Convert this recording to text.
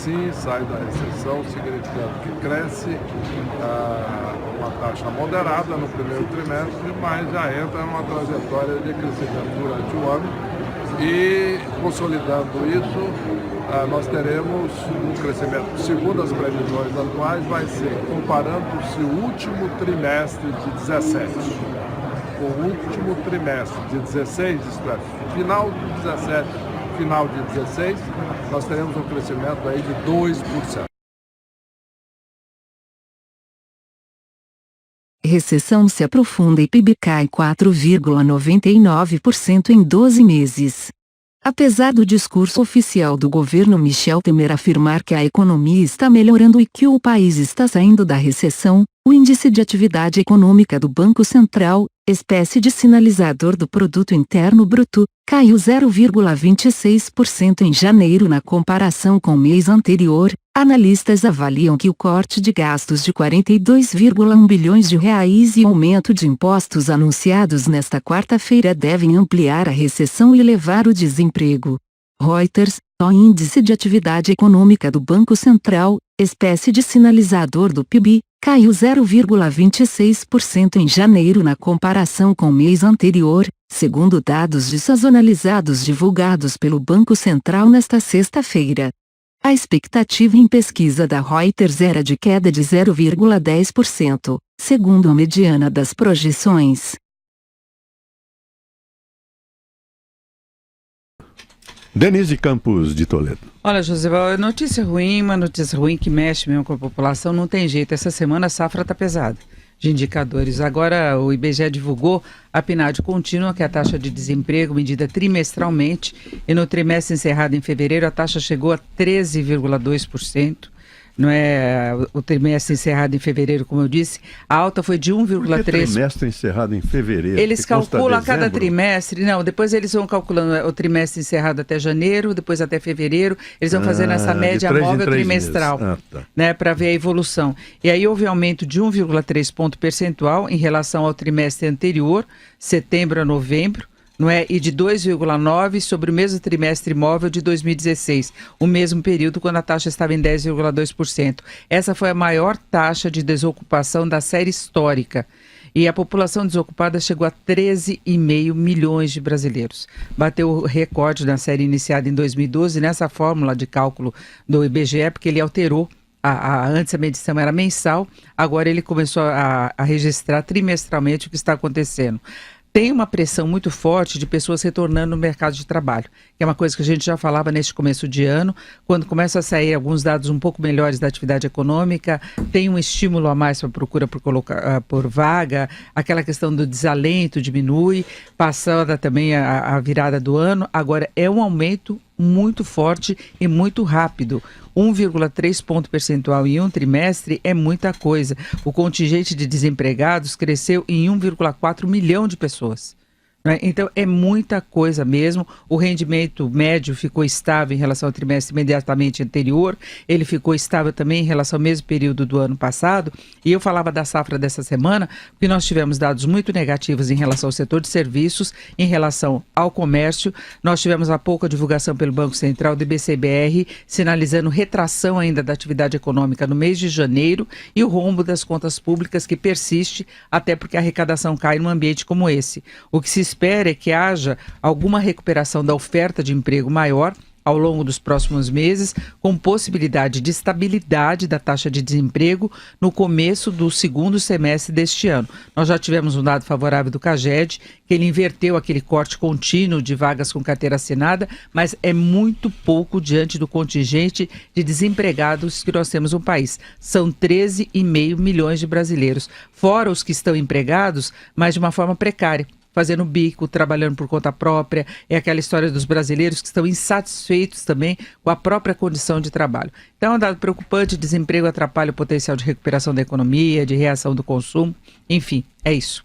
sim, sai da recessão, significando que cresce uma taxa moderada no primeiro trimestre, mas já entra numa trajetória de crescimento durante o ano e, consolidando isso, nós teremos um crescimento, segundo as previsões atuais, vai ser comparando-se o último trimestre de 17 com o último trimestre de 16, isto é, final de 17, final de 16, nós teremos um crescimento aí de 2%. Recessão se aprofunda e PIB cai 4,99% em 12 meses. Apesar do discurso oficial do governo Michel Temer afirmar que a economia está melhorando e que o país está saindo da recessão, o Índice de Atividade Econômica do Banco Central, espécie de sinalizador do Produto Interno Bruto, caiu 0,26% em janeiro na comparação com o mês anterior. Analistas avaliam que o corte de gastos de 42,1 bilhões de reais e o aumento de impostos anunciados nesta quarta-feira devem ampliar a recessão e elevar o desemprego. Reuters, o Índice de Atividade Econômica do Banco Central, espécie de sinalizador do PIB, caiu 0,26% em janeiro na comparação com o mês anterior, segundo dados desazonalizados divulgados pelo Banco Central nesta sexta-feira. A expectativa em pesquisa da Reuters era de queda de 0,10%, segundo a mediana das projeções. Denise Campos de Toledo. Olha, Josival, notícia ruim, uma notícia ruim que mexe mesmo com a população, não tem jeito. Essa semana a safra está pesada de indicadores. Agora o IBGE divulgou a PNAD contínua, que é a taxa de desemprego medida trimestralmente, e no trimestre encerrado em fevereiro a taxa chegou a 13,2%. Não é o trimestre encerrado em fevereiro, como eu disse, a alta foi de 1,3%. Trimestre encerrado em fevereiro. Eles calculam a cada trimestre, não, depois eles vão calculando o trimestre encerrado até janeiro, depois até fevereiro, eles vão fazendo essa média móvel trimestral, né, para ver a evolução. E aí houve aumento de 1,3 ponto percentual em relação ao trimestre anterior, setembro a novembro, não é? E de 2,9% sobre o mesmo trimestre móvel de 2016, o mesmo período quando a taxa estava em 10,2%. Essa foi a maior taxa de desocupação da série histórica. E a população desocupada chegou a 13,5 milhões de brasileiros. Bateu o recorde na série iniciada em 2012, nessa fórmula de cálculo do IBGE, porque ele alterou. Antes a medição era mensal, agora ele começou a registrar trimestralmente o que está acontecendo. Tem uma pressão muito forte de pessoas retornando no mercado de trabalho, que é uma coisa que a gente já falava neste começo de ano, quando começam a sair alguns dados um pouco melhores da atividade econômica, tem um estímulo a mais para a procura por vaga, aquela questão do desalento diminui, passada também a virada do ano, agora é um aumento muito forte e muito rápido. 1,3 ponto percentual em um trimestre é muita coisa. O contingente de desempregados cresceu em 1,4 milhão de pessoas. Né? Então é muita coisa mesmo. O rendimento médio ficou estável em relação ao trimestre imediatamente anterior, ele ficou estável também em relação ao mesmo período do ano passado, e eu falava da safra dessa semana porque nós tivemos dados muito negativos em relação ao setor de serviços, em relação ao comércio. Nós tivemos há pouco a divulgação pelo Banco Central do IBCBR sinalizando retração ainda da atividade econômica no mês de janeiro e o rombo das contas públicas que persiste, até porque a arrecadação cai num ambiente como esse. O que se espera é que haja alguma recuperação da oferta de emprego maior ao longo dos próximos meses, com possibilidade de estabilidade da taxa de desemprego no começo do segundo semestre deste ano. Nós já tivemos um dado favorável do CAGED, que ele inverteu aquele corte contínuo de vagas com carteira assinada, mas é muito pouco diante do contingente de desempregados que nós temos no país. São 13,5 milhões de brasileiros, fora os que estão empregados, mas de uma forma precária, fazendo bico, trabalhando por conta própria. É aquela história dos brasileiros que estão insatisfeitos também com a própria condição de trabalho. Então é um dado preocupante, desemprego atrapalha o potencial de recuperação da economia, de reação do consumo, enfim, é isso.